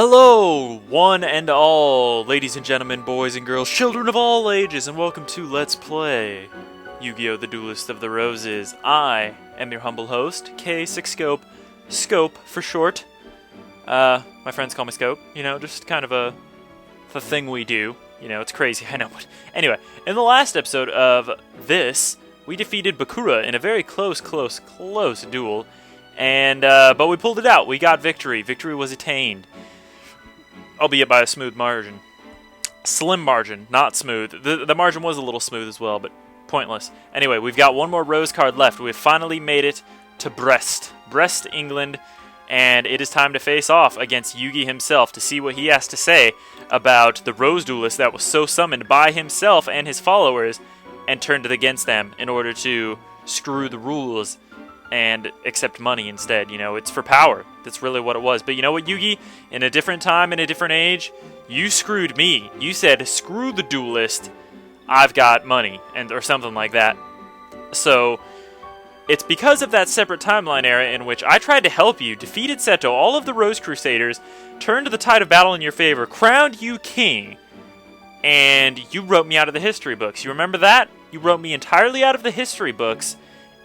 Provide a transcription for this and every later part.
Hello, one and all, ladies and gentlemen, boys and girls, children of all ages, and welcome to Let's Play Yu-Gi-Oh! The Duelist of the Roses. I am your humble host, K6Scope, Scope for short. My friends call me Scope, just kind of a thing we do. It's crazy, I know. But anyway, in the last episode of this, we defeated Bakura in a very close duel. And, but we pulled it out. We got victory. Victory was attained. Albeit by a smooth margin. Slim margin, not smooth. The margin was a little smooth as well, but pointless. Anyway, we've got one more rose card left. We've finally made it to Brest, England, and it is time to face off against Yugi himself to see what he has to say about the rose duelist that was so summoned by himself and his followers and turned it against them in order to screw the rules and accept money instead. It's for power. That's really what it was. But you know what, Yugi? In a different time, in a different age, you screwed me. You said, screw the duelist, I've got money, or something like that. So, it's because of that separate timeline era in which I tried to help you, defeated Seto, all of the Rose Crusaders, turned the tide of battle in your favor, crowned you king, and you wrote me out of the history books. You remember that? You wrote me entirely out of the history books,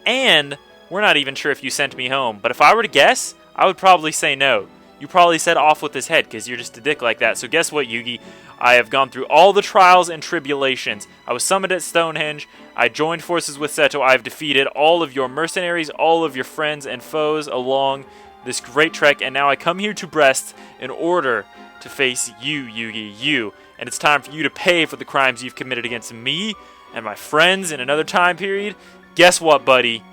and we're not even sure if you sent me home. But if I were to guess, I would probably say no. You probably said off with his head because you're just a dick like that. So guess what, Yugi? I have gone through all the trials and tribulations. I was summoned at Stonehenge. I joined forces with Seto. I've defeated all of your mercenaries, all of your friends and foes along this great trek. And now I come here to Brest in order to face you, Yugi, you. And it's time for you to pay for the crimes you've committed against me and my friends in another time period. Guess what, buddy?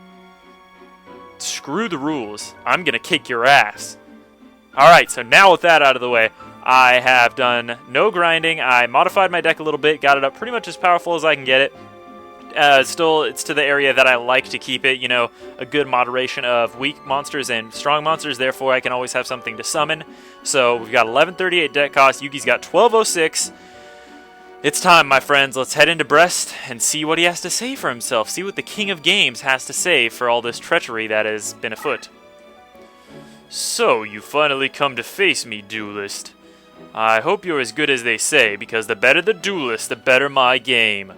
Screw the rules. I'm going to kick your ass. Alright, so now with that out of the way, I have done no grinding. I modified my deck a little bit, got it up pretty much as powerful as I can get it. Still, it's to the area that I like to keep it, a good moderation of weak monsters and strong monsters, therefore I can always have something to summon. So we've got 1138 deck cost, Yugi's got 1206. It's time, my friends. Let's head into Brest and see what he has to say for himself. See what the King of Games has to say for all this treachery that has been afoot. So, you finally come to face me, duelist. I hope you're as good as they say, because the better the duelist, the better my game.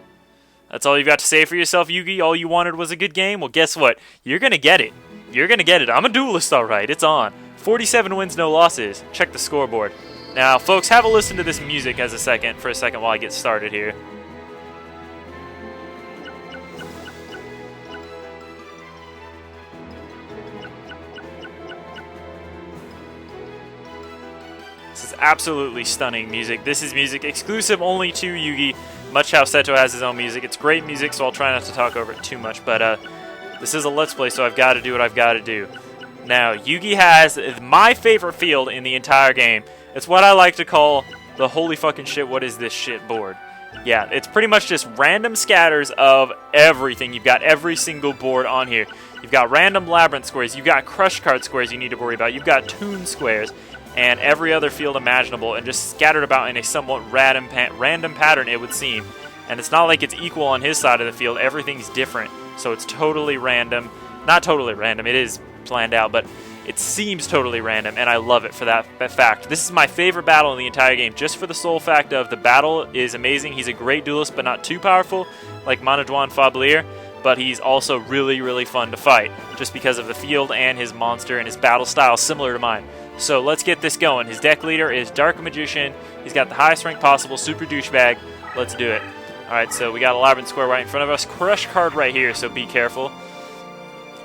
That's all you've got to say for yourself, Yugi? All you wanted was a good game? Well, guess what? You're gonna get it. You're gonna get it. I'm a duelist, alright. It's on. 47 wins, no losses. Check the scoreboard. Now, folks, have a listen to this music for a second while I get started here. This is absolutely stunning music. This is music exclusive only to Yugi, much how Seto has his own music. It's great music, so I'll try not to talk over it too much, but this is a Let's Play, so I've got to do what I've got to do. Now, Yugi has my favorite field in the entire game. It's what I like to call the holy fucking shit, what is this shit board. Yeah, it's pretty much just random scatters of everything. You've got every single board on here. You've got random labyrinth squares. You've got crush card squares you need to worry about. You've got tune squares and every other field imaginable and just scattered about in a somewhat random pattern, it would seem. And it's not like it's equal on his side of the field. Everything's different. So it's totally random. Not totally random. It is planned out, but it seems totally random, and I love it for that fact. This is my favorite battle in the entire game, just for the sole fact of the battle is amazing. He's a great duelist, but not too powerful, like Manadouan Fablier, but he's also really, really fun to fight, just because of the field and his monster and his battle style similar to mine. So let's get this going. His deck leader is Dark Magician. He's got the highest rank possible, Super Douchebag. Let's do it. Alright, so we got a Labyrinth Square right in front of us, Crush card right here, so be careful.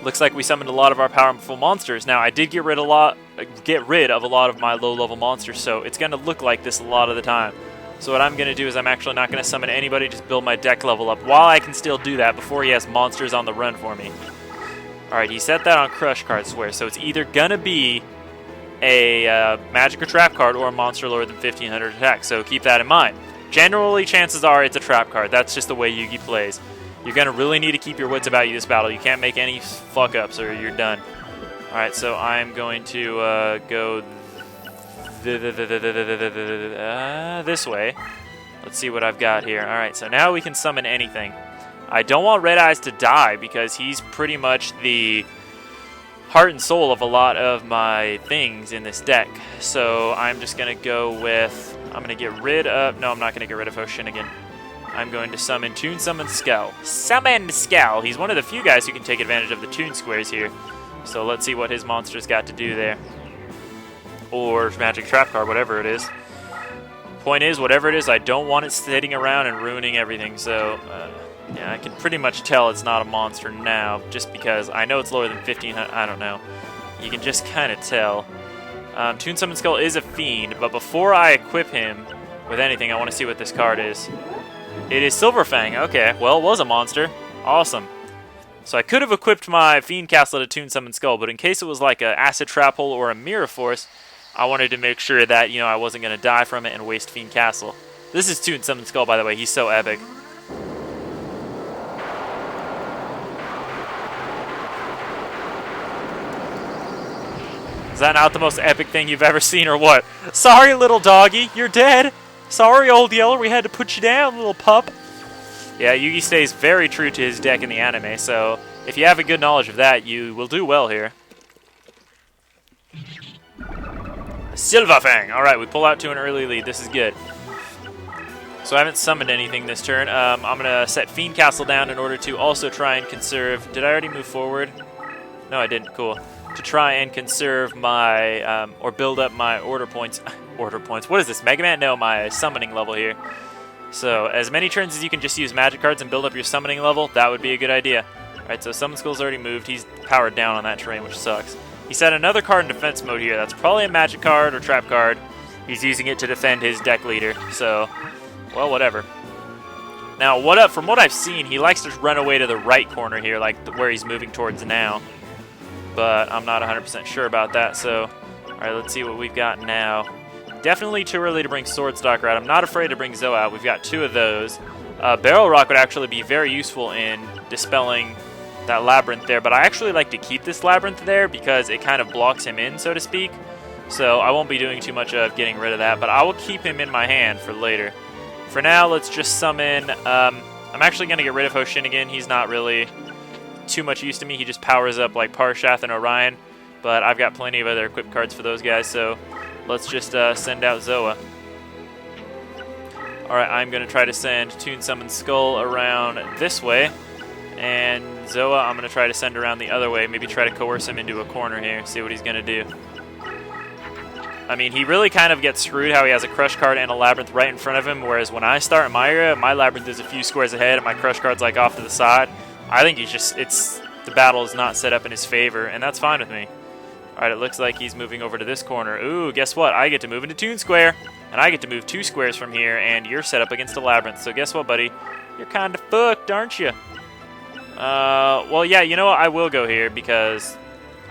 Looks like we summoned a lot of our powerful monsters. Now, I did get rid of a lot of my low-level monsters, so it's going to look like this a lot of the time. So what I'm going to do is I'm actually not going to summon anybody, just build my deck level up while I can still do that before he has monsters on the run for me. Alright, he set that on Crush card square, so it's either going to be a magic or trap card or a monster lower than 1500 attack, so keep that in mind. Generally, chances are it's a trap card. That's just the way Yugi plays. You're going to really need to keep your wits about you this battle. You can't make any fuck-ups or you're done. Alright, so I'm going to go this way. Let's see what I've got here. Alright, so now we can summon anything. I don't want Red Eyes to die because he's pretty much the heart and soul of a lot of my things in this deck. So I'm just going to go with, I'm going to get rid of, no, I'm not going to get rid of Hoshinigin. I'm going to summon Toon Summon Skull. Summon Skull! He's one of the few guys who can take advantage of the Toon Squares here. So let's see what his monster's got to do there. Or Magic Trap card, whatever it is. Point is, whatever it is, I don't want it sitting around and ruining everything. So, yeah, I can pretty much tell it's not a monster now, just because I know it's lower than 1500. I don't know. You can just kind of tell. Toon Summon Skull is a fiend, but before I equip him with anything, I want to see what this card is. It is Silverfang. Okay, well, it was a monster. Awesome. So I could have equipped my Fiend Castle to Toon Summon Skull, but in case it was like a Acid Trap Hole or a Mirror Force, I wanted to make sure that, you know, I wasn't going to die from it and waste Fiend Castle. This is Toon Summon Skull, by the way. He's so epic. Is that not the most epic thing you've ever seen, or what? Sorry, little doggy, you're dead. Sorry, old Yeller, we had to put you down, little pup. Yeah, Yugi stays very true to his deck in the anime, so if you have a good knowledge of that, you will do well here. Silverfang! Alright, we pull out to an early lead. This is good. So I haven't summoned anything this turn. I'm going to set Fiend Castle down in order to also try and conserve... Did I already move forward? No, I didn't. Cool. To try and conserve my... or build up my order points. Order points. What is this? Mega Man? No, my summoning level here. So as many turns as you can just use magic cards and build up your summoning level, that would be a good idea. Alright, so Summon Skull's already moved. He's powered down on that terrain, which sucks. He set another card in defense mode here. That's probably a magic card or trap card. He's using it to defend his deck leader. So, well, whatever. Now, from what I've seen, he likes to run away to the right corner here, like where he's moving towards now. But I'm not 100% sure about that. So, alright, let's see what we've got now. Definitely too early to bring Sword Stalker out. I'm not afraid to bring Zoa out. We've got two of those. Barrel Rock would actually be very useful in dispelling that Labyrinth there, but I actually like to keep this Labyrinth there because it kind of blocks him in, so to speak. So I won't be doing too much of getting rid of that, but I will keep him in my hand for later. For now, let's just summon... I'm actually going to get rid of Hoshinigin. He's not really too much use to me. He just powers up like Parshath and Orion, but I've got plenty of other equipped cards for those guys, so let's just send out Zoa. Alright, I'm going to try to send Toon Summon Skull around this way. And Zoa, I'm going to try to send around the other way. Maybe try to coerce him into a corner here. See what he's going to do. I mean, he really kind of gets screwed how he has a Crush card and a Labyrinth right in front of him. Whereas when I start my area, my Labyrinth is a few squares ahead and my Crush card's like off to the side. I think he's just, the battle is not set up in his favor. And that's fine with me. Alright, it looks like he's moving over to this corner. Ooh, guess what? I get to move into Toon Square. And I get to move 2 squares from here. And you're set up against a Labyrinth. So guess what, buddy? You're kind of fucked, aren't you? Well, yeah, you know what? I will go here because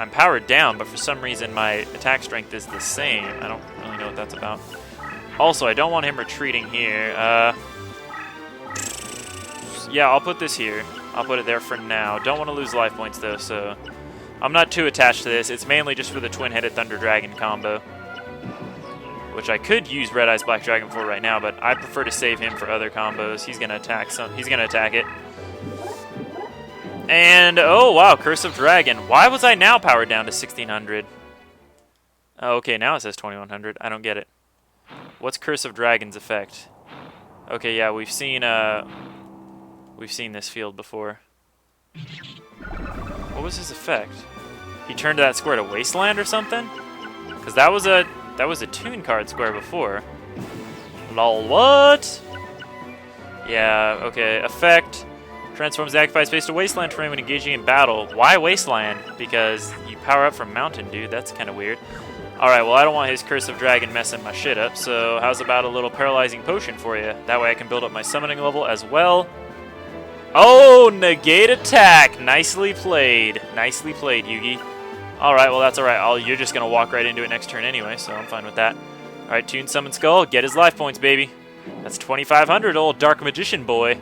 I'm powered down, but for some reason my attack strength is the same. I don't really know what that's about. Also, I don't want him retreating here. Yeah, I'll put this here. I'll put it there for now. Don't want to lose life points, though, so I'm not too attached to this. It's mainly just for the Twin-Headed Thunder Dragon combo, which I could use Red Eyes Black Dragon for right now, but I prefer to save him for other combos. He's gonna attack He's gonna attack it. And, oh wow, Curse of Dragon. Why was I now powered down to 1600? Oh, okay, now it says 2100. I don't get it. What's Curse of Dragon's effect? Okay, yeah, we've seen this field before. What was his effect? He turned that square to Wasteland or something? Because that was a Toon card square before. Lol, what? Yeah, okay, effect. Transforms the occupied space to Wasteland terrain when engaging in battle. Why Wasteland? Because you power up from Mountain, dude. That's kind of weird. Alright, well, I don't want his Curse of Dragon messing my shit up, so how's about a little Paralyzing Potion for you? That way I can build up my summoning level as well. Oh, negate attack! Nicely played. Nicely played, Yugi. Alright, well, that's alright. You're just going to walk right into it next turn anyway, so I'm fine with that. Alright, Toon Summon Skull. Get his life points, baby. That's 2,500, old Dark Magician boy.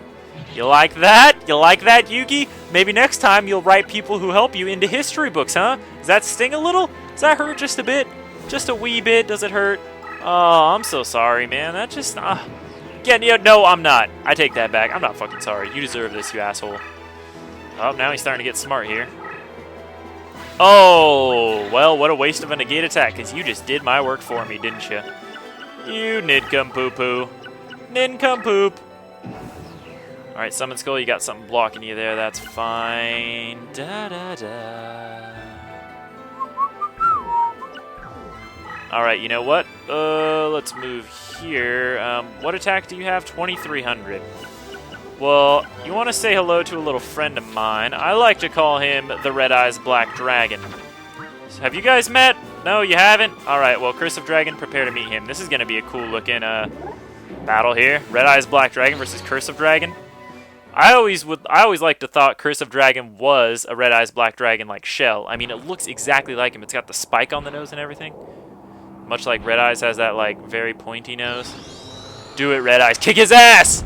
You like that? You like that, Yugi? Maybe next time you'll write people who help you into history books, huh? Does that sting a little? Does that hurt just a bit? Just a wee bit? Does it hurt? Oh, I'm so sorry, man. That just... Yeah, no, I'm not. I take that back. I'm not fucking sorry. You deserve this, you asshole. Oh, now he's starting to get smart here. Oh, well, what a waste of a negate attack, because you just did my work for me, didn't you? You nincompoop. Nincompoop. Alright, Summon Skull, you got something blocking you there, that's fine. Da-da-da. Alright, you know what? Let's move here. What attack do you have? 2300. Well, you want to say hello to a little friend of mine. I like to call him the Red Eyes Black Dragon. So have you guys met? No, you haven't? Alright, well, Curse of Dragon, prepare to meet him. This is going to be a cool looking battle here. Red Eyes Black Dragon versus Curse of Dragon. I always like to thought Curse of Dragon was a Red Eyes Black Dragon like shell. I mean, it looks exactly like him. It's got the spike on the nose and everything. Much like Red Eyes has that like very pointy nose. Do it, Red Eyes. Kick his ass!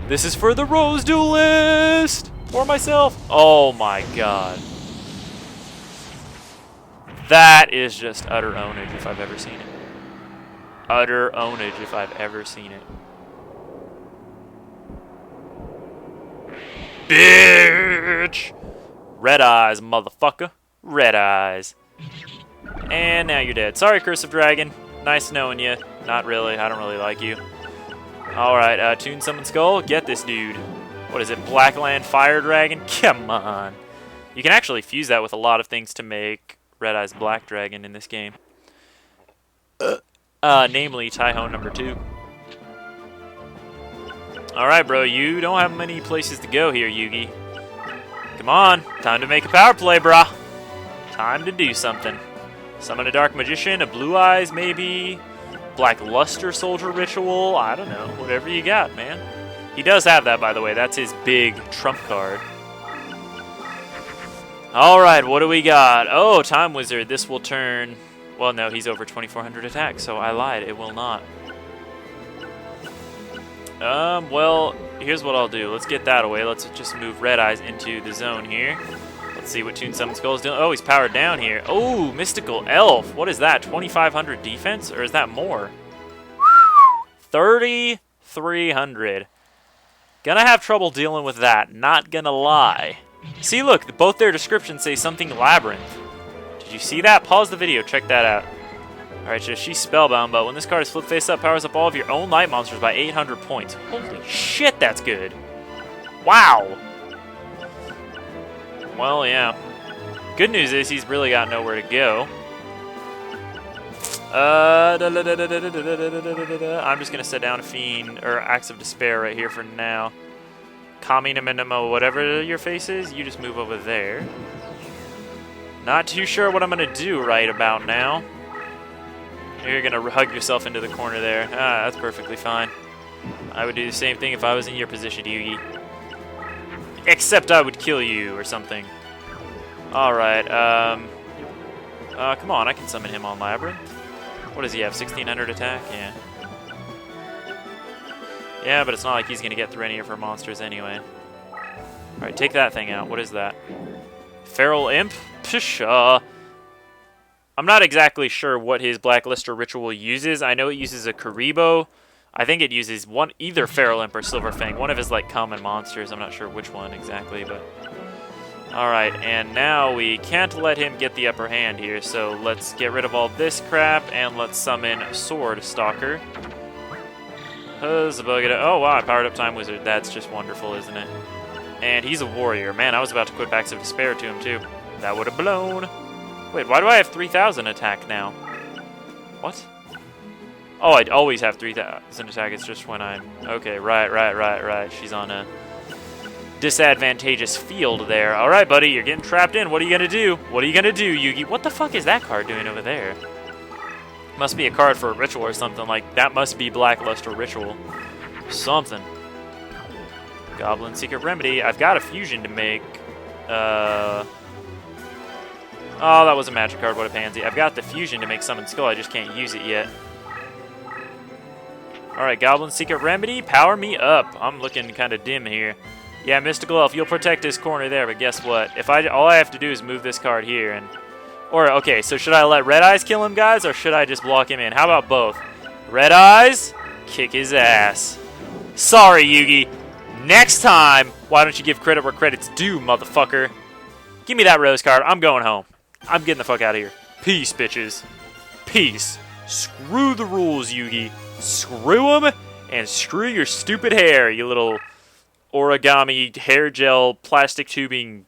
This is for the Rose Duelist! Or myself. Oh my god. That is just utter ownage if I've ever seen it. Utter ownage if I've ever seen it. Bitch! Red Eyes, motherfucker. Red Eyes. And now you're dead. Sorry, Curse of Dragon. Nice knowing you. Not really. I don't really like you. Alright, Toon Summon Skull. Get this dude. What is it? Blackland Fire Dragon? Come on. You can actually fuse that with a lot of things to make Red Eyes Black Dragon in this game. Namely, Taiho number 2. Alright, bro. You don't have many places to go here, Yugi. Come on. Time to make a power play, brah. Time to do something. Summon a Dark Magician, a Blue Eyes, maybe. Black Luster Soldier Ritual. I don't know. Whatever you got, man. He does have that, by the way. That's his big trump card. Alright, what do we got? Oh, Time Wizard. This will turn... Well, no, he's over 2400 attack, so I lied. It will not. Well, here's what I'll do. Let's get that away. Let's just move Red Eyes into the zone here. Let's see what Toon Summon Skull is doing. Oh, he's powered down here. Oh, Mystical Elf. What is that? 2500 defense? Or is that more? 3300. Gonna have trouble dealing with that. Not gonna lie. See, look. Both their descriptions say something Labyrinth. Did you see that? Pause the video. Check that out. Alright, so she's spellbound, but when this card is flipped face up, powers up all of your own light monsters by 800 points. Holy shit, that's good. Wow. Well, yeah. Good news is he's really got nowhere to go. I'm just going to set down a Fiend, or Acts of Despair right here for now. Kami-no-Minamo, whatever your face is, you just move over there. Not too sure what I'm going to do right about now. You're going to hug yourself into the corner there. Ah, that's perfectly fine. I would do the same thing if I was in your position, Yugi. Except I would kill you or something. Alright, come on, I can summon him on Labyrinth. What does he have, 1600 attack? Yeah. Yeah, but it's not like he's going to get through any of her monsters anyway. Alright, take that thing out. What is that? Feral Imp? Pshaw. I'm not exactly sure what his Blacklister ritual uses. I know it uses a Karibo. I think it uses either Feral Imp or Silver Fang. One of his like common monsters. I'm not sure which one exactly, but... Alright, and now we can't let him get the upper hand here, so let's get rid of all this crap, and let's summon Sword Stalker. Oh wow, I powered up Time Wizard. That's just wonderful, isn't it? And he's a warrior. Man, I was about to quit Acts of Despair to him, too. That would have blown. Wait, why do I have 3000 attack now? What? Oh, I'd always have 3000 attack. It's just when I'm... Okay, right. She's on a disadvantageous field there. Alright, buddy, you're getting trapped in. What are you going to do? What are you going to do, Yugi? What the fuck is that card doing over there? Must be a card for a ritual or something. Like, that must be Blackluster Ritual. Something. Goblin Secret Remedy. I've got a fusion to make. Oh, that was a magic card. What a pansy. I've got the fusion to make Summon Skull. I just can't use it yet. Alright, Goblin Secret Remedy. Power me up. I'm looking kind of dim here. Yeah, Mystical Elf, you'll protect this corner there, but guess what? All I have to do is move this card here, and... Or, okay, so should I let Red Eyes kill him, guys, or should I just block him in? How about both? Red Eyes, kick his ass. Sorry, Yugi. Next time, why don't you give credit where credit's due, motherfucker? Give me that rose card. I'm going home. I'm getting the fuck out of here. Peace, bitches. Peace. Screw the rules, Yugi. Screw them, and screw your stupid hair, you little origami hair gel plastic tubing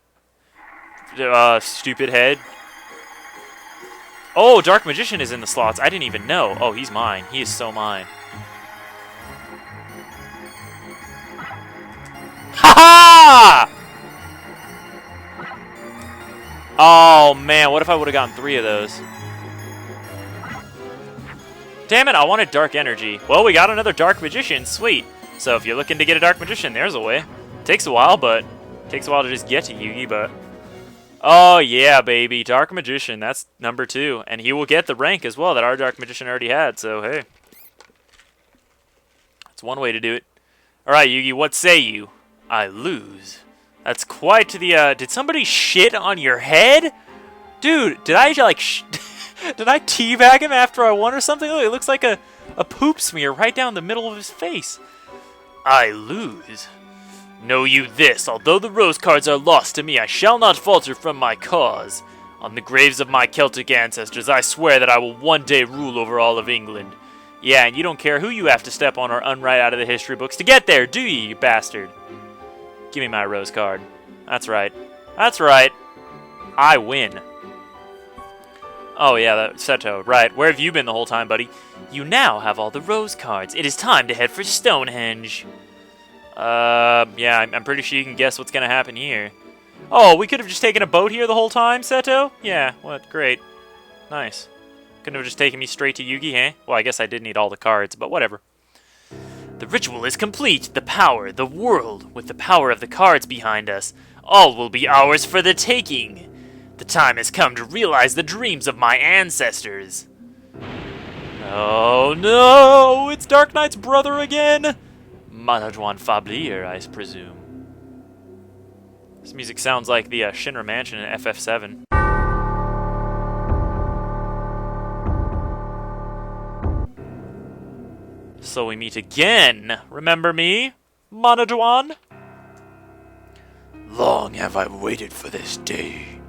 stupid head. Oh, Dark Magician is in the slots. I didn't even know. Oh, he's mine. He is so mine. Ha ha! Oh, man. What if I would have gotten 3 of those? Damn it, I wanted Dark Energy. Well, we got another Dark Magician. Sweet. So if you're looking to get a Dark Magician, there's a way. Takes a while, but... Takes a while to just get to Yugi, but... Oh, yeah, baby. Dark Magician. That's number 2. And he will get the rank as well that our Dark Magician already had, so hey. That's one way to do it. Alright, Yugi, what say you? I lose. That's quite the, did somebody shit on your head? Dude, did I, like, did I teabag him after I won or something? Look, it looks like a poop smear right down the middle of his face. I lose. Know you this, although the rose cards are lost to me, I shall not falter from my cause. On the graves of my Celtic ancestors, I swear that I will one day rule over all of England. Yeah, and you don't care who you have to step on or unwrite out of the history books to get there, do you bastard? Give me my rose card. That's right. That's right. I win. Oh yeah, that's Seto. Right. Where have you been the whole time, buddy? You now have all the rose cards. It is time to head for Stonehenge. Yeah, I'm pretty sure you can guess what's gonna happen here. Oh, we could have just taken a boat here the whole time, Seto? Yeah, what? Great. Nice. Couldn't have just taken me straight to Yugi, eh? Well, I guess I did need all the cards, but whatever. The ritual is complete. The power, the world, with the power of the cards behind us, all will be ours for the taking. The time has come to realize the dreams of my ancestors. Oh no! It's Dark Knight's brother again! Manajuan Fablier, I presume. This music sounds like the Shinra Mansion in FF7. So we meet again. Remember me, Manajuan? Long have I waited for this day.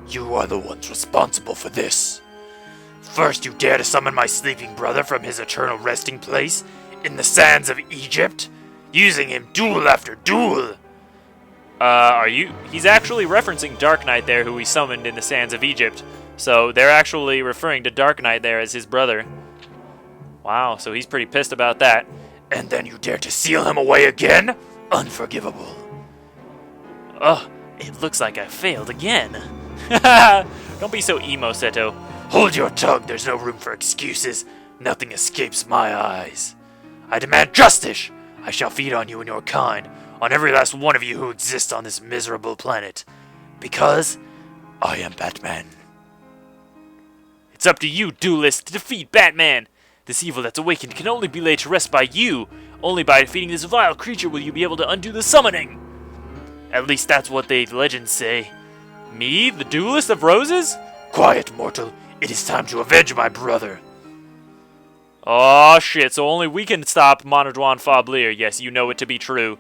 You are the ones responsible for this. First you dare to summon my sleeping brother from his eternal resting place in the sands of Egypt, using him duel after duel. He's actually referencing Dark Knight there, who he summoned in the sands of Egypt. So they're actually referring to Dark Knight there as his brother. Wow, so he's pretty pissed about that. And then you dare to seal him away again? Unforgivable. Ugh, it looks like I failed again. Don't be so emo, Seto. Hold your tongue, there's no room for excuses. Nothing escapes my eyes. I demand justice! I shall feed on you and your kind, on every last one of you who exists on this miserable planet. Because I am Batman. It's up to you, Duelist, to defeat Batman! This evil that's awakened can only be laid to rest by you. Only by defeating this vile creature will you be able to undo the summoning. At least that's what the legends say. Me, the Duelist of Roses? Quiet, mortal. It is time to avenge my brother. Oh shit, so only we can stop Manajuan Fablier. Yes, you know it to be true.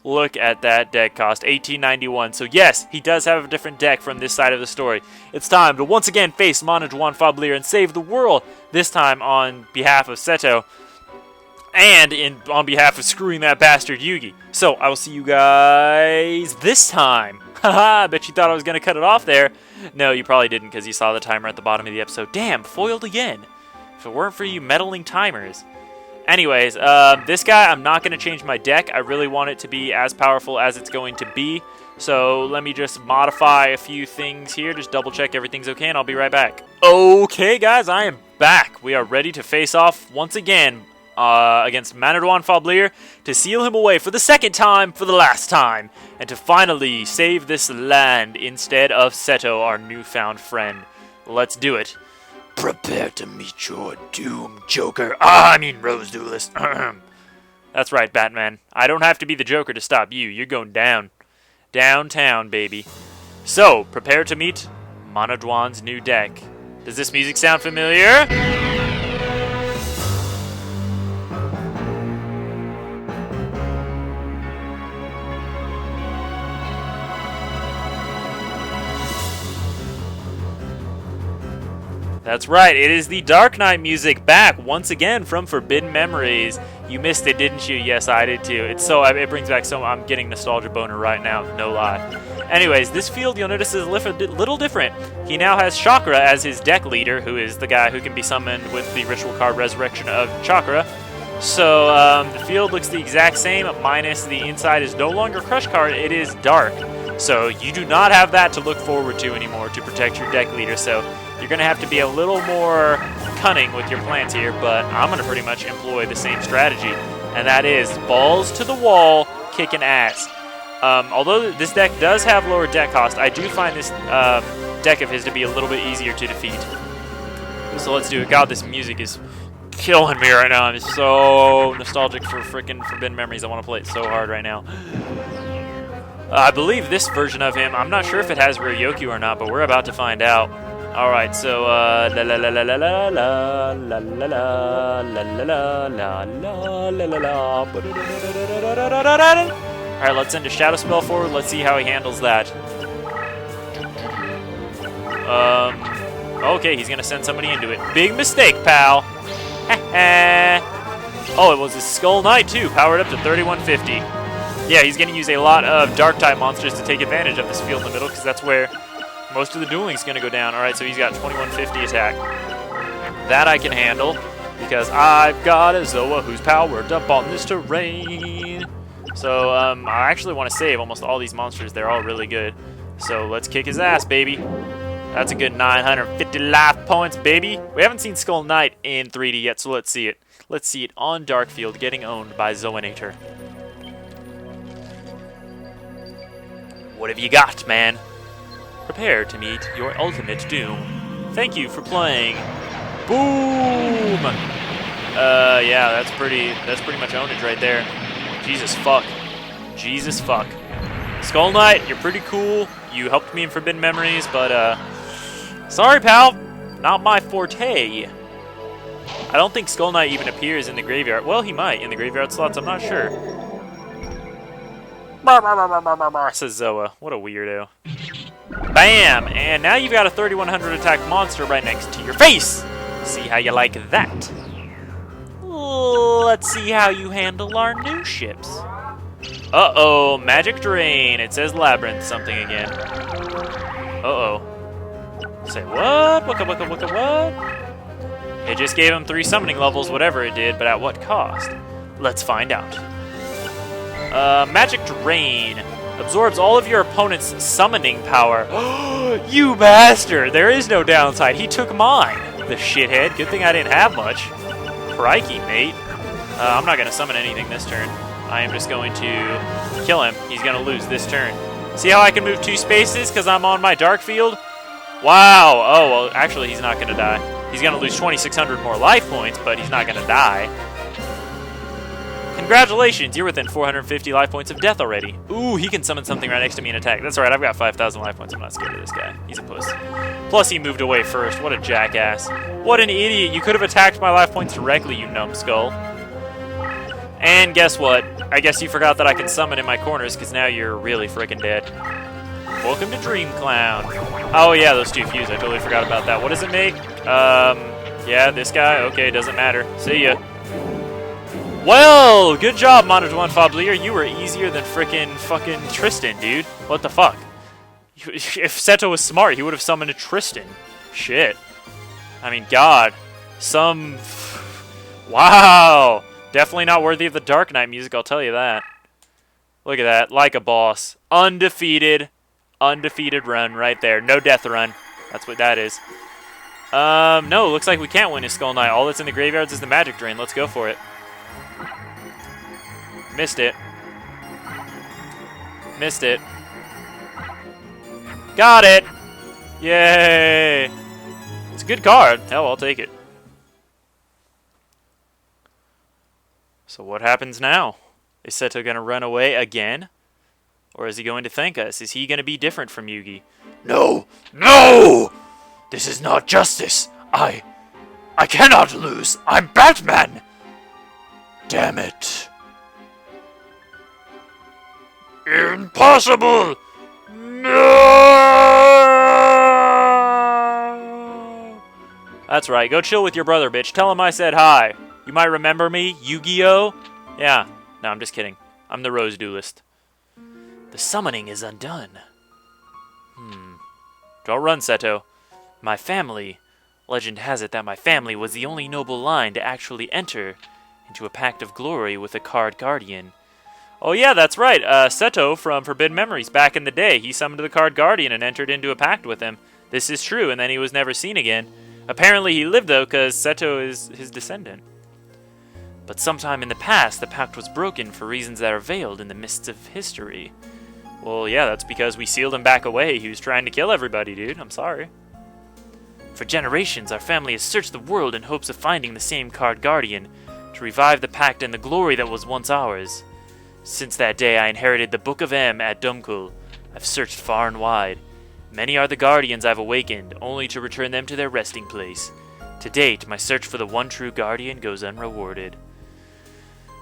Look at that deck cost, $18.91. So yes, he does have a different deck from this side of the story. It's time to once again face Manajuan Fablier and save the world. This time on behalf of Seto. And on behalf of screwing that bastard Yugi. So, I will see you guys this time. Haha, I bet you thought I was going to cut it off there. No, you probably didn't because you saw the timer at the bottom of the episode. Damn, foiled again. If it weren't for you meddling timers. Anyways, this guy, I'm not going to change my deck. I really want it to be as powerful as it's going to be. So let me just modify a few things here. Just double check everything's okay and I'll be right back. Okay, guys, I am back. We are ready to face off once again against Manajuan Fablier to seal him away for the second time, for the last time, and to finally save this land instead of Seto, our newfound friend. Let's do it. Prepare to meet your doom, Joker. Rose Duelist. That's right, Batman. I don't have to be the Joker to stop you. You're going down. Downtown, baby. So, prepare to meet Manajuan's new deck. Does this music sound familiar? That's right, it is the Dark Knight music back once again from Forbidden Memories. You missed it, didn't you? Yes, I did too. It brings back so I'm getting nostalgia boner right now, no lie. Anyways, this field you'll notice is a little different. He now has Chakra as his deck leader, who is the guy who can be summoned with the ritual card Resurrection of Chakra. So the field looks the exact same, minus the inside is no longer Crush card, it is Dark. So you do not have that to look forward to anymore to protect your deck leader. So you're going to have to be a little more cunning with your plans here, but I'm going to pretty much employ the same strategy, and that is balls to the wall, kicking ass. Although this deck does have lower deck cost, I do find this deck of his to be a little bit easier to defeat. So let's do it. God, this music is killing me right now. I'm so nostalgic for freaking Forbidden Memories. I want to play it so hard right now. I believe this version of him, I'm not sure if it has Ryoku or not, but we're about to find out. Alright, so, la la la la la la la la la la la la la la la. Alright, let's send a Shadow Spell forward. Let's see how he handles that. Okay, he's gonna send somebody into it. Big mistake, pal. Oh, it was his Skull Knight, too. Powered up to 3150. Yeah, he's gonna use a lot of Dark-type monsters to take advantage of this field in the middle, because that's where most of the dueling is going to go down. Alright, so he's got 2150 attack. That I can handle, because I've got a Zoa who's powered up on this terrain. So, I actually want to save almost all these monsters. They're all really good. So, let's kick his ass, baby. That's a good 950 life points, baby. We haven't seen Skull Knight in 3D yet, so let's see it. Let's see it on Darkfield getting owned by Zoanator. What have you got, man? Prepare to meet your ultimate doom. Thank you for playing. Boom! Yeah, that's pretty much ownage right there. Jesus fuck. Jesus fuck. Skull Knight, you're pretty cool. You helped me in Forbidden Memories, but, sorry, pal. Not my forte. I don't think Skull Knight even appears in the graveyard. Well, he might in the graveyard slots, I'm not sure. Says Zoa. What a weirdo. Bam! And now you've got a 3100 attack monster right next to your face! See how you like that. Let's see how you handle our new ships. Uh-oh, Magic Drain. It says Labyrinth something again. Uh-oh. Say what? What? It just gave him 3 summoning levels, whatever it did, but at what cost? Let's find out. Magic Drain. Absorbs all of your opponent's summoning power. You bastard! There is no downside. He took mine, the shithead. Good thing I didn't have much. Crikey, mate. I'm not going to summon anything this turn. I am just going to kill him. He's going to lose this turn. See how I can move 2 spaces because I'm on my dark field? Wow. Oh, well, actually, he's not going to die. He's going to lose 2,600 more life points, but he's not going to die. Congratulations, you're within 450 life points of death already. Ooh, he can summon something right next to me and attack. That's alright, I've got 5,000 life points. I'm not scared of this guy. He's a puss. Plus, he moved away first. What a jackass. What an idiot. You could have attacked my life points directly, you numbskull. And guess what? I guess you forgot that I can summon in my corners, because now you're really freaking dead. Welcome to Dream Clown. Oh, yeah, those 2 fuse. I totally forgot about that. What does it make? Yeah, this guy? Okay, doesn't matter. See ya. Well, good job, Monotone Fablier. You were easier than fucking Tristan, dude. What the fuck? If Seto was smart, he would have summoned a Tristan. Shit. I mean, God. Wow. Definitely not worthy of the Dark Knight music, I'll tell you that. Look at that. Like a boss. Undefeated. Undefeated run right there. No death run. That's what that is. No, looks like we can't win his Skull Knight. All that's in the graveyards is the Magic Drain. Let's go for it. Missed it. Missed it. Got it! Yay! It's a good card. Hell, I'll take it. So what happens now? Is Seto going to run away again? Or is he going to thank us? Is he going to be different from Yugi? No! No! This is not justice. I cannot lose. I'm Batman! Damn it. Impossible! No! that's right. Go chill with your brother, bitch. Tell him I said hi. You might remember me, Yu-Gi-Oh? Yeah. No, I'm just kidding. I'm the Rose Duelist. The summoning is undone. Don't run, Seto. My family. Legend has it that my family was the only noble line to actually enter into a pact of glory with a card guardian. Oh yeah, that's right. Seto from Forbidden Memories back in the day. He summoned the card guardian and entered into a pact with him. This is true, and then he was never seen again. Apparently he lived, though, because Seto is his descendant. But sometime in the past, the pact was broken for reasons that are veiled in the mists of history. Well, yeah, that's because we sealed him back away. He was trying to kill everybody, dude. I'm sorry. For generations, our family has searched the world in hopes of finding the same card guardian to revive the pact and the glory that was once ours. Since that day, I inherited the Book of M at Dumkul. I've searched far and wide. Many are the guardians I've awakened, only to return them to their resting place. To date, my search for the one true guardian goes unrewarded.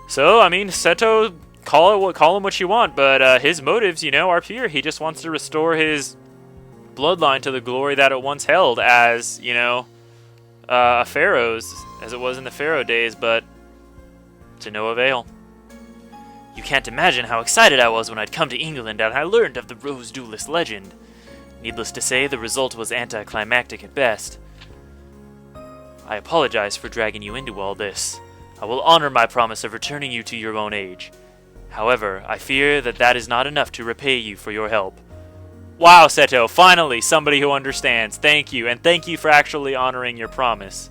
So, I mean, Seto, call him what you want, but his motives, are pure. He just wants to restore his bloodline to the glory that it once held as, a pharaoh's, as it was in the pharaoh days, but to no avail. You can't imagine how excited I was when I'd come to England and I learned of the Rose Duelist legend. Needless to say, the result was anticlimactic at best. I apologize for dragging you into all this. I will honor my promise of returning you to your own age. However, I fear that is not enough to repay you for your help. Wow, Seto, finally, somebody who understands. Thank you, and thank you for actually honoring your promise.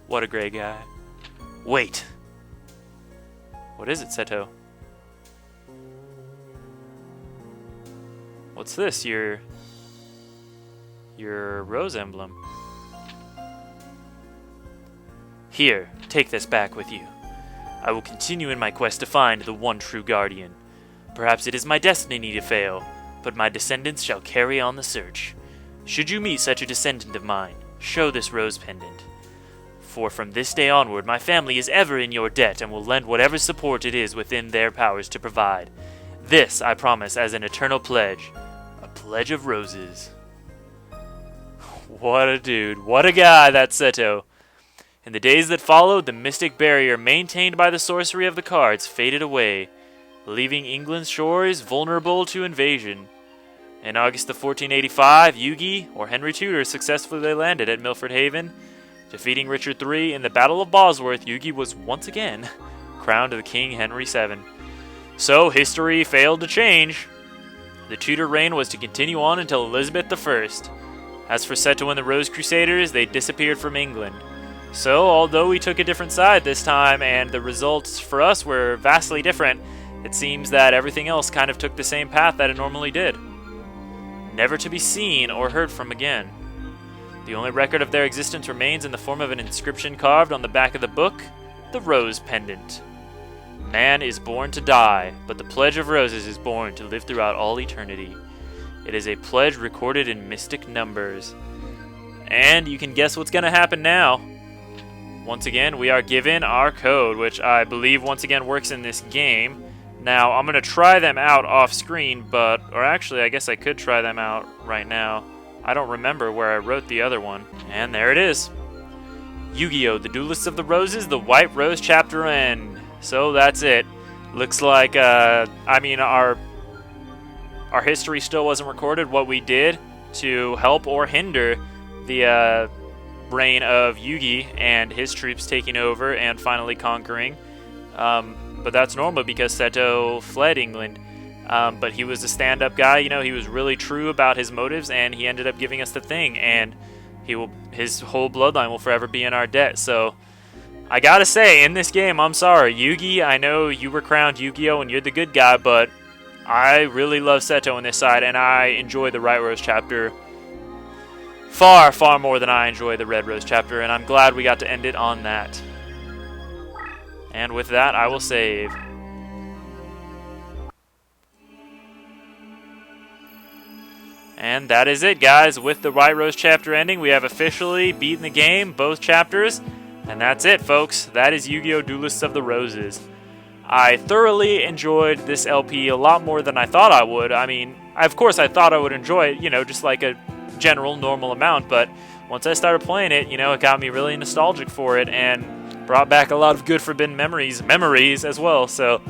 What a great guy. Wait. What is it, Seto? What's this? Your rose emblem. Here, take this back with you. I will continue in my quest to find the one true guardian. Perhaps it is my destiny to fail, but my descendants shall carry on the search. Should you meet such a descendant of mine, show this rose pendant. For from this day onward, my family is ever in your debt and will lend whatever support it is within their powers to provide. This I promise as an eternal pledge. A pledge of roses. What a dude. What a guy, that Seto. In the days that followed, the mystic barrier maintained by the sorcery of the cards faded away, leaving England's shores vulnerable to invasion. In August of 1485, Yugi, or Henry Tudor, successfully landed at Milford Haven. Defeating Richard III in the Battle of Bosworth, Yugi was once again crowned the King Henry VII. So, history failed to change. The Tudor reign was to continue on until Elizabeth I. As for Seto and the Rose Crusaders, they disappeared from England. So, although we took a different side this time, and the results for us were vastly different, it seems that everything else kind of took the same path that it normally did. Never to be seen or heard from again. The only record of their existence remains in the form of an inscription carved on the back of the book, the Rose Pendant. Man is born to die, but the Pledge of Roses is born to live throughout all eternity. It is a pledge recorded in mystic numbers. And you can guess what's going to happen now. Once again, we are given our code, which I believe once again works in this game. Now, I'm going to try them out off screen, or actually, I guess I could try them out right now. I don't remember where I wrote the other one. And there it is. Yu-Gi-Oh! The Duelists of the Roses, the White Rose Chapter End. So that's it. Looks like, our history still wasn't recorded, what we did to help or hinder the reign of Yugi and his troops taking over and finally conquering. But that's normal because Seto fled England. But he was a stand-up guy, he was really true about his motives, and he ended up giving us the thing, and his whole bloodline will forever be in our debt. So I gotta say, in this game, I'm sorry, Yugi, I know you were crowned Yu-Gi-Oh! And you're the good guy, but I really love Seto on this side, and I enjoy the White Rose chapter far, far more than I enjoy the Red Rose chapter, and I'm glad we got to end it on that. And with that, I will save. And that is it, guys. With the White Rose chapter ending, we have officially beaten the game, both chapters. And that's it, folks. That is Yu-Gi-Oh! Duelists of the Roses. I thoroughly enjoyed this LP a lot more than I thought I would. I mean, of course I thought I would enjoy it, just like a general normal amount, but once I started playing it, it got me really nostalgic for it and brought back a lot of good forbidden memories as well. So,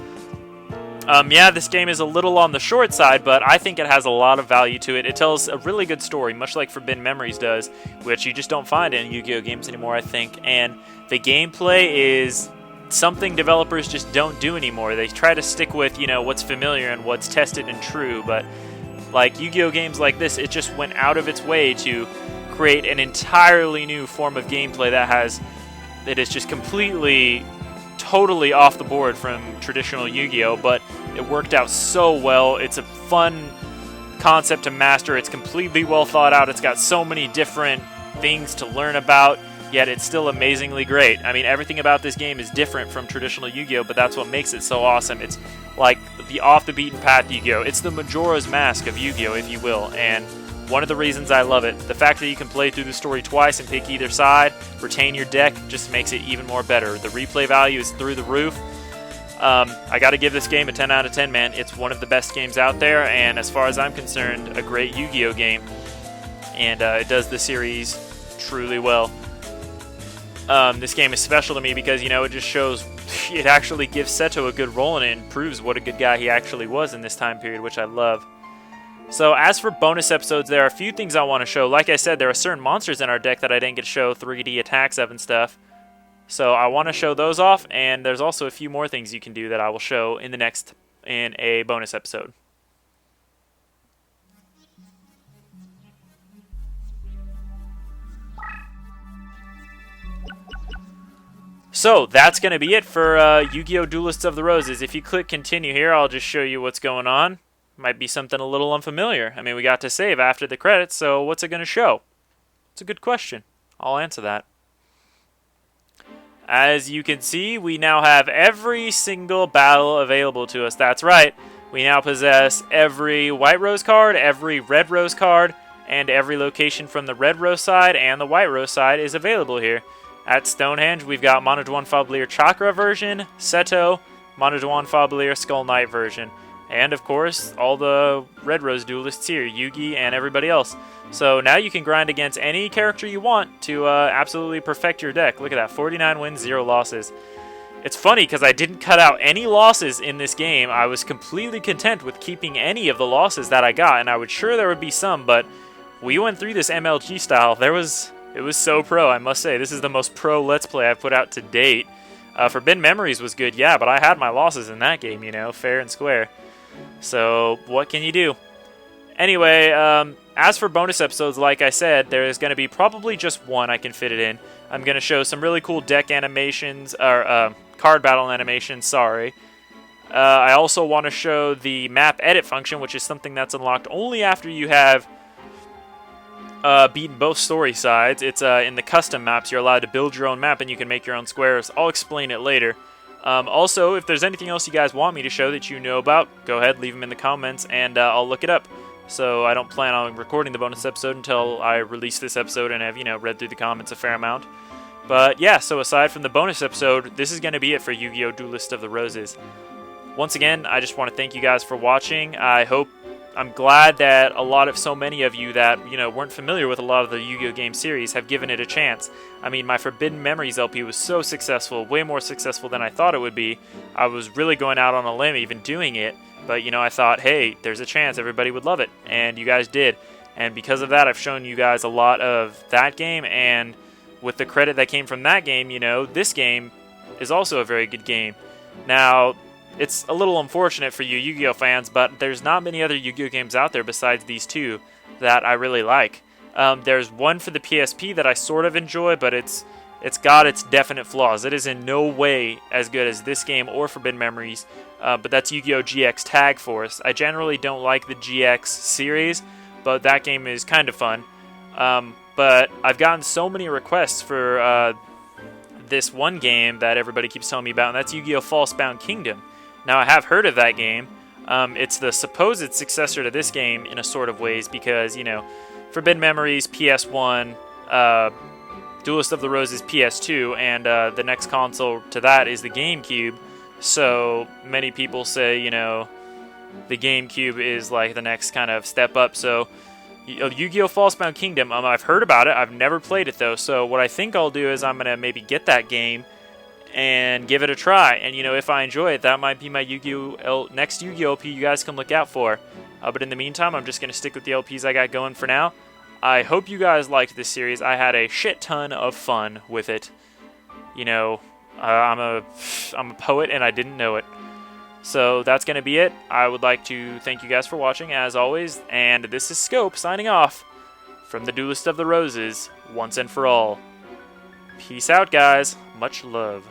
yeah, this game is a little on the short side, but I think it has a lot of value to it. It tells a really good story, much like Forbidden Memories does, which you just don't find in Yu-Gi-Oh! Games anymore, I think. And the gameplay is something developers just don't do anymore. They try to stick with, what's familiar and what's tested and true, but like Yu-Gi-Oh! Games like this, it just went out of its way to create an entirely new form of gameplay that is just completely, totally off the board from traditional Yu-Gi-Oh! But it worked out so well. It's a fun concept to master. It's completely well thought out. It's got so many different things to learn about, yet it's still amazingly great. I mean, everything about this game is different from traditional Yu-Gi-Oh!, but that's what makes it so awesome. It's like the off-the-beaten-path Yu-Gi-Oh! It's the Majora's Mask of Yu-Gi-Oh!, if you will, and one of the reasons I love it. The fact that you can play through the story twice and pick either side, retain your deck, just makes it even more better. The replay value is through the roof. I got to give this game a 10 out of 10, man. It's one of the best games out there, and as far as I'm concerned, a great Yu-Gi-Oh! Game. And it does the series truly well. This game is special to me because, it just shows, it actually gives Seto a good role in it and proves what a good guy he actually was in this time period, which I love. So as for bonus episodes, there are a few things I want to show. Like I said, there are certain monsters in our deck that I didn't get to show 3D attacks of and stuff. So I want to show those off, and there's also a few more things you can do that I will show in a bonus episode. So that's going to be it for Yu-Gi-Oh! Duelists of the Roses. If you click continue here, I'll just show you what's going on. Might be something a little unfamiliar. I mean, we got to save after the credits, so what's it going to show? It's a good question. I'll answer that. As you can see, we now have every single battle available to us. That's right. We now possess every White Rose card, every Red Rose card, and every location from the Red Rose side and the White Rose side is available here. At Stonehenge, we've got Monojuan Fabalier Chakra version, Seto, Monojuan Fabalier Skull Knight version, and of course, all the Red Rose duelists here, Yugi and everybody else. So now you can grind against any character you want to absolutely perfect your deck. Look at that, 49 wins, 0 losses. It's funny because I didn't cut out any losses in this game. I was completely content with keeping any of the losses that I got, and I was sure there would be some, but we went through this MLG style. It was so pro, I must say. This is the most pro Let's Play I've put out to date. Forbidden Memories was good, yeah, but I had my losses in that game, fair and square. So, what can you do? Anyway, as for bonus episodes, like I said, there is going to be probably just one I can fit it in. I'm going to show some really cool deck animations, or card battle animations, sorry. I also want to show the map edit function, which is something that's unlocked only after you have beaten both story sides. It's in the custom maps. You're allowed to build your own map and you can make your own squares. I'll explain it later. Also, if there's anything else you guys want me to show that you know about, go ahead, leave them in the comments, and I'll look it up. So I don't plan on recording the bonus episode until I release this episode and have, read through the comments a fair amount. But yeah, so aside from the bonus episode, this is going to be it for Yu-Gi-Oh! Duelist of the Roses. Once again, I just want to thank you guys for watching. I'm glad that so many of you that, weren't familiar with a lot of the Yu-Gi-Oh! Game series have given it a chance. I mean, my Forbidden Memories LP was so successful, way more successful than I thought it would be. I was really going out on a limb even doing it, but, I thought, hey, there's a chance everybody would love it, and you guys did. And because of that, I've shown you guys a lot of that game, and with the credit that came from that game, this game is also a very good game. Now, it's a little unfortunate for you Yu-Gi-Oh! Fans, but there's not many other Yu-Gi-Oh! Games out there besides these two that I really like. There's one for the PSP that I sort of enjoy, but it's got its definite flaws. It is in no way as good as this game or Forbidden Memories, but that's Yu-Gi-Oh! GX Tag Force. I generally don't like the GX series, but that game is kind of fun. But I've gotten so many requests for this one game that everybody keeps telling me about, and that's Yu-Gi-Oh! False-Bound Kingdom. Now, I have heard of that game. It's the supposed successor to this game in a sort of ways because, Forbidden Memories, PS1, Duelist of the Roses, PS2, and the next console to that is the GameCube. So, many people say, the GameCube is like the next kind of step up. So, Yu-Gi-Oh! Falsebound Kingdom. I've heard about it. I've never played it though. So what I think I'll do is I'm gonna maybe get that game and give it a try. And if I enjoy it, that might be my next Yu-Gi-Oh! LP you guys can look out for. But in the meantime, I'm just gonna stick with the LPs I got going for now. I hope you guys liked this series. I had a shit ton of fun with it. I'm a poet and I didn't know it. So that's going to be it. I would like to thank you guys for watching, as always, and this is Scope signing off from the Duelist of the Roses, once and for all. Peace out, guys. Much love.